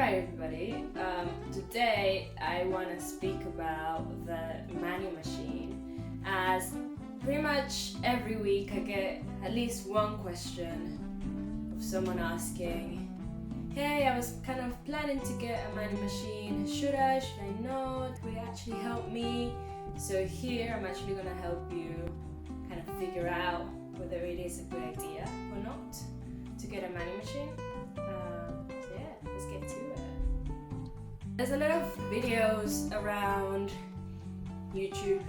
Alright everybody, today I want to speak about the manual machine, as pretty much every week I get at least one question of someone asking, hey, I was kind of planning to get a manual machine, should I not, will it actually help me? So here I'm actually going to help you kind of figure out whether it is a good idea or not to get a manual machine. Let's get to it. There's a lot of videos around YouTube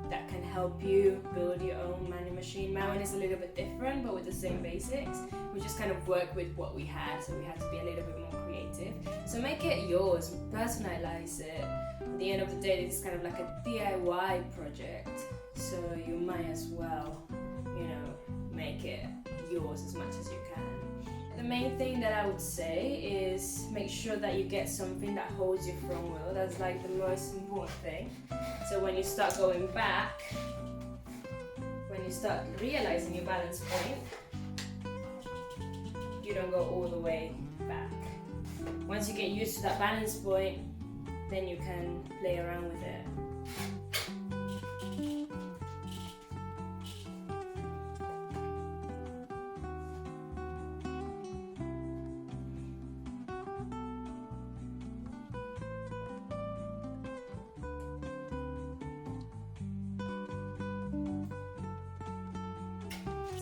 that can help you build your own manual machine. My one is a little bit different, but with the same basics. We just kind of work with what we had, so we had to be a little bit more creative. So make it yours, personalize it. At the end of the day, this is kind of like a DIY project, so you might as well, make it yours as much as you can. The main thing that I would say is make sure that you get something that holds your front wheel. That's like the most important thing. So when you start going back, when you start realizing your balance point, you don't go all the way back. Once you get used to that balance point, then you can play around with it.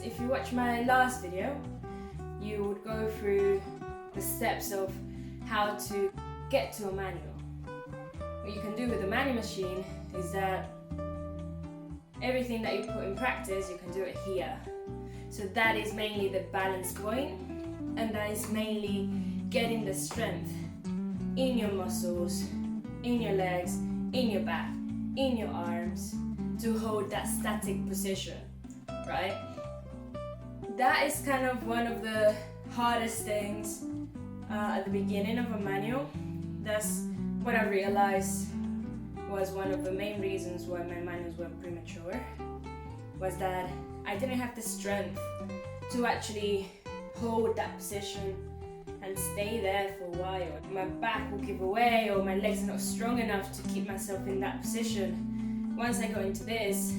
If you watch my last video, you would go through the steps of how to get to a manual. What you can do with a manual machine is that everything that you put in practice, you can do it here. So that is mainly the balance point, and that is mainly getting the strength in your muscles, in your legs, in your back, in your arms to hold that static position, right? That is kind of one of the hardest things at the beginning of a manual. That's what I realized was one of the main reasons why my manuals were premature, was that I didn't have the strength to actually hold that position and stay there for a while. My back will give away, or my legs are not strong enough to keep myself in that position. Once I got into this,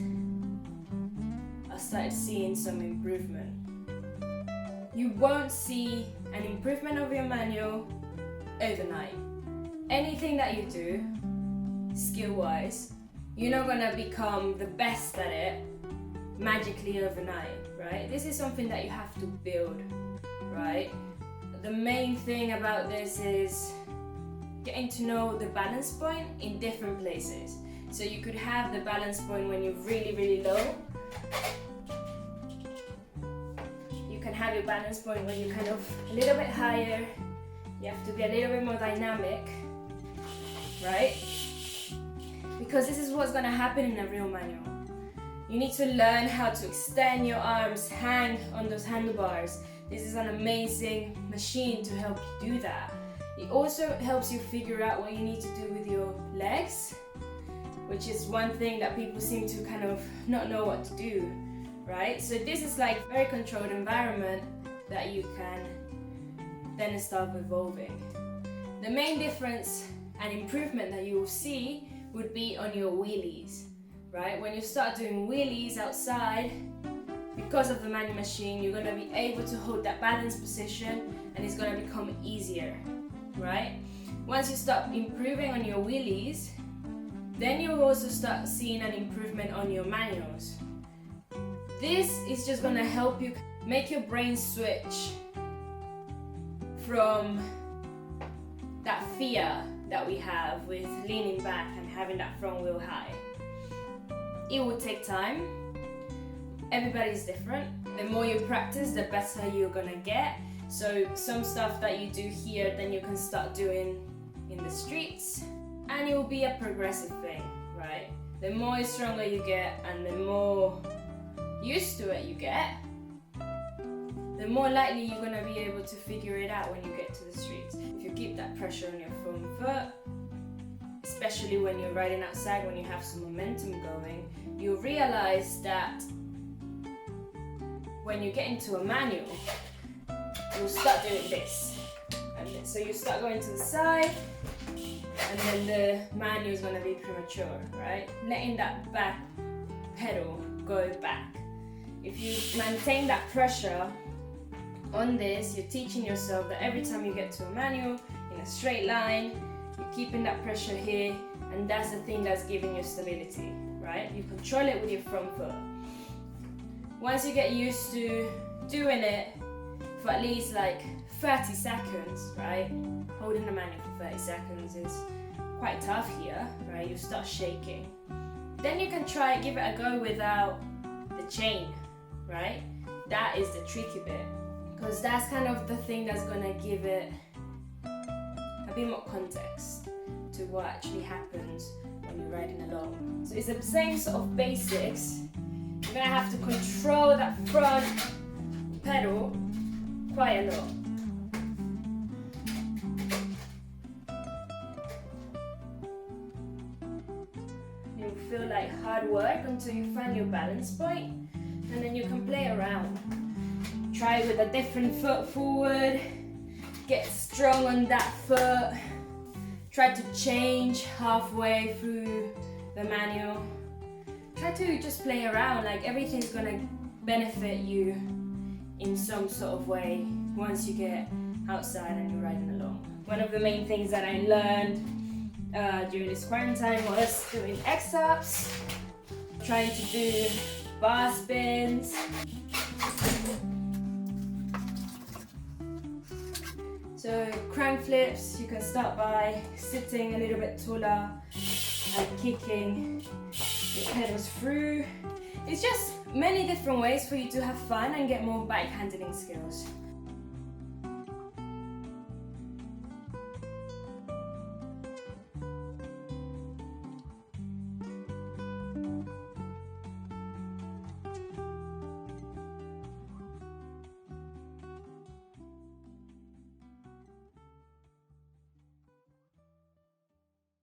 I started seeing some improvement. You won't see an improvement of your manual overnight. Anything that you do, skill-wise, you're not gonna become the best at it magically overnight, right? This is something that you have to build, right? The main thing about this is getting to know the balance point in different places. So you could have the balance point when you're really, really low. Have your balance point when you're kind of a little bit higher. You have to be a little bit more dynamic, right? Because this is what's going to happen in a real manual. You need to learn how to extend your arms, hang on those handlebars. This is an amazing machine to help you do that. It also helps you figure out what you need to do with your legs, which is one thing that people seem to kind of not know what to do. Right? So this is like a very controlled environment that you can then start evolving. The main difference and improvement that you will see would be on your wheelies, right? When you start doing wheelies outside, because of the manual machine, you're going to be able to hold that balance position and it's going to become easier, right? Once you start improving on your wheelies, then you'll also start seeing an improvement on your manuals. This is just going to help you make your brain switch from that fear that we have with leaning back and having that front wheel high. It will take time. Everybody's different. The more you practice, the better you're going to get. So some stuff that you do here, then you can start doing in the streets, and it will be a progressive thing, right? The more stronger you get and the more used to it you get, the more likely you're going to be able to figure it out when you get to the streets. If you keep that pressure on your front foot, especially when you're riding outside, when you have some momentum going, you'll realize that when you get into a manual, you'll start doing this and this. it. So you start going to the side, and then the manual is going to be premature, right? Letting that back pedal go back. If you maintain that pressure on this, you're teaching yourself that every time you get to a manual in a straight line, you're keeping that pressure here, and that's the thing that's giving you stability, right? You control it with your front foot. Once you get used to doing it for at least like 30 seconds, right? Holding the manual for 30 seconds is quite tough here, right? You start shaking. Then you can try give it a go without the chain, right? That is the tricky bit, because that's kind of the thing that's gonna give it a bit more context to what actually happens when you're riding along. So it's the same sort of basics. You're gonna have to control that front pedal quite a lot. You'll feel like hard work until you find your balance point, and then you can play around. Try with a different foot forward, get strong on that foot, try to change halfway through the manual. Try to just play around, like everything's gonna benefit you in some sort of way once you get outside and you're riding along. One of the main things that I learned during this quarantine was doing X-ups, trying to do bar spins. So crank flips, you can start by sitting a little bit taller and kicking your pedals through. It's just many different ways for you to have fun and get more bike handling skills.